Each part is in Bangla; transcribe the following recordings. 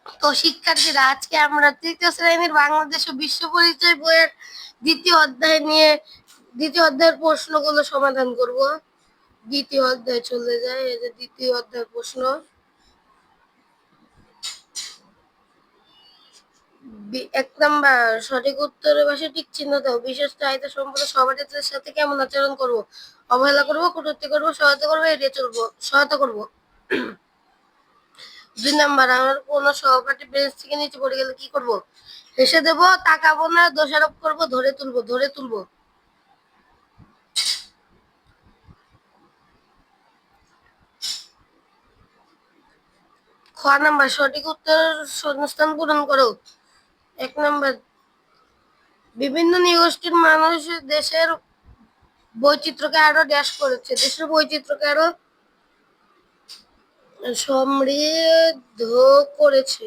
তো শিক্ষার্থীরা, আজকে আমরা তৃতীয় শ্রেণীর বাংলাদেশ ও বিশ্ব পরিচয় বইয়ের দ্বিতীয় অধ্যায়ের প্রশ্নগুলো সমাধান করব। দ্বিতীয় অধ্যায় চলে যায়, এই যে দ্বিতীয় অধ্যায়ের প্রশ্ন। এক নাম্বার, সঠিক উত্তরের পাশে টিক চিহ্ন দাও। বিশেষ চাহিদা সম্পন্ন সহপাঠীদের সাথে কেমন আচরণ করব? অবহেলা করব, কটূক্তি করব, সহায়তা করবো, এড়িয়ে চলবো? সহায়তা করব। 2 নাম্বার, আমার কোনো সহপাঠী বেঞ্চ থেকে নিচে পড়ে গেলে কি করব? হেসে দেব, তাকাবো না, দোষারোপ করব, ধরে তুলবো। খ নাম্বার, সঠিক উত্তর শূন্যস্থান পূরণ করো। 1 নাম্বার, বিভিন্ন নৃগোষ্ঠীর মানুষ দেশের বৈচিত্র্যকে আরো ড্যাশ করেছে। দেশের বৈচিত্র্যকে আরো সমৃদ্ধ করেছে।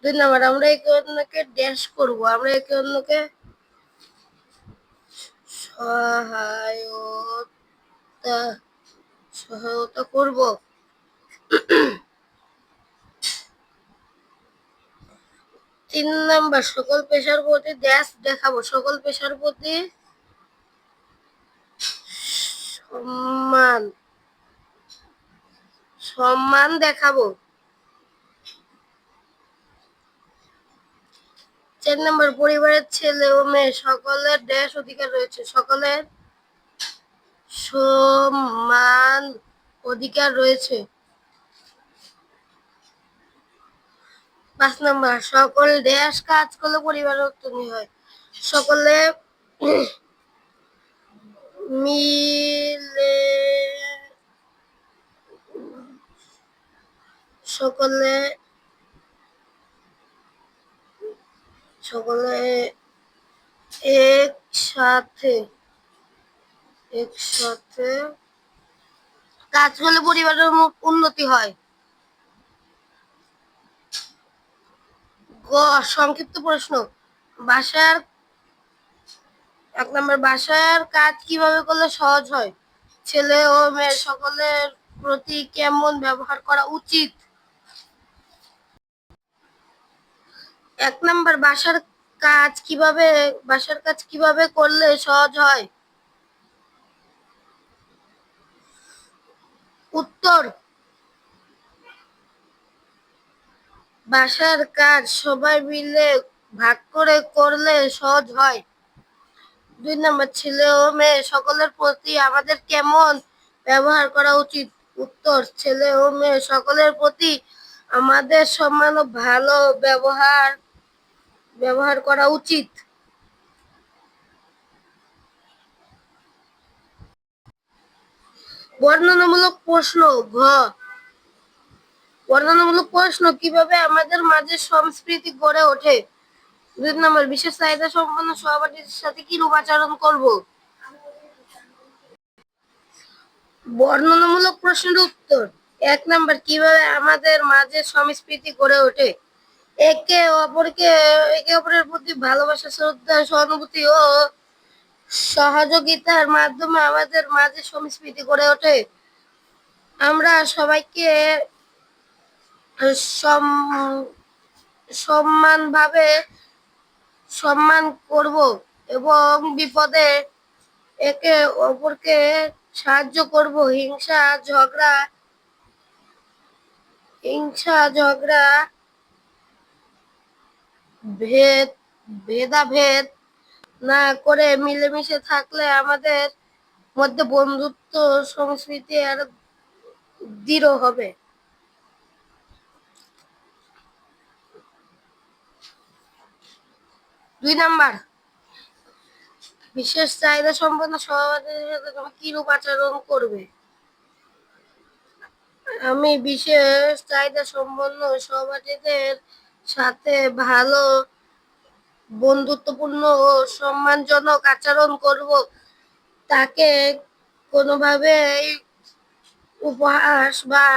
2 নাম্বার, আমরা একে অন্যকে ড্যাশ করব। আমরা একে অন্যকে সহায়তা করব। 3 নাম্বার, সকল পেশার প্রতি ড্যাশ দেখাবো। সকল পেশার প্রতি সম্মান দেখাবো। 4 নাম্বার, পরিবারের ছেলে ও মেয়ে সকলের ড্যাশ অধিকার রয়েছে। সকলের সমান অধিকার রয়েছে। 5 নাম্বার, সকল ড্যাশ কাজ করলে পরিবারের উন্নতি হয়। সকলে মিলে সকলে সকলে একসাথে কাজ করলে পরিবারের উন্নতি হয়। গ, সংক্ষিপ্ত প্রশ্ন। বাসার 1 নাম্বার, বাসার কাজ কিভাবে করলে সহজ হয়? ছেলে ও মেয়ে সকলের প্রতি কেমন ব্যবহার করা উচিত? 1 নাম্বার, বাসার কাজ কিভাবে করলে সহজ হয়? উত্তর, বাসার কাজ সবাই মিলে ভাগ করে করলে সহজ হয়। 2 নাম্বার, ছেলে ও মেয়ে সকলের প্রতি আমাদের কেমন ব্যবহার করা উচিত? উত্তর, ছেলে ও মেয়ে সকলের প্রতি আমাদের সম্মান ও ভালো ব্যবহার করা উচিত। বর্ণনামূলক প্রশ্ন। ঘ, বর্ণনামূলক প্রশ্ন, কিভাবে আমাদের মাঝে সংস্কৃতি গড়ে ওঠে? 2 নাম্বার, বিশেষ চাহিদা সম্পন্ন সহপাঠীদের সাথে কিরূপ আচরণ করব? বর্ণনামূলক প্রশ্নের উত্তর। 1 নাম্বার, কিভাবে আমাদের মাঝে সংস্কৃতি গড়ে ওঠে? একে অপরের প্রতি ভালোবাসা, শ্রদ্ধা, সহানুভূতি ও সহযোগিতার মাধ্যমে আমাদের মাঝে সংস্কৃতি গড়ে ওঠে। আমরা সবাইকে সম্মান করব এবং বিপদে একে অপরকে সাহায্য করব। হিংসা ঝগড়া ভেদাভেদ না করে মিলেমিশে থাকলে আমাদের মধ্যে বন্ধুত্ব সংস্কৃতি আরো দৃঢ় হবে। 2 নাম্বার, বিশেষ চাহিদা সম্পন্ন সহপাঠীদের সাথে তুমি কিরূপ আচরণ করবে? আমি বিশেষ চাহিদা সম্পন্ন সহপাঠীদের সাথে ভালো, বন্ধুত্বপূর্ণ ও সম্মানজনক আচরণ করব। তাকে কোনোভাবেই উপহাস বা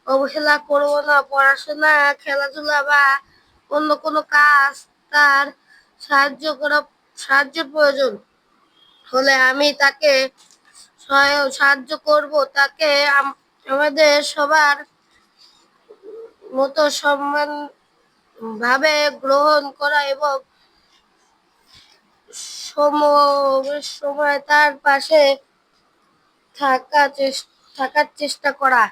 অবহেলা করব না। পড়াশোনা, খেলাধুলা বা অন্য কোনো কাজ তার সাহায্যের প্রয়োজন হলে আমি তাকে সাহায্য করব। তাকে আমাদের সবার মতো সম্মান ভাবে গ্রহণ করা এবং সময় তার পাশে থাকার চেষ্টা করা।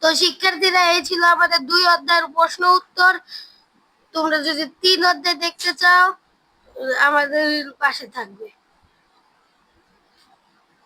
তো শিক্ষার্থীরা, এই ছিল আমাদের 2 অধ্যায়ের প্রশ্ন উত্তর। তোমরা যদি 3 অধ্যায় দেখতে চাও, আমাদের পাশে থাকবে।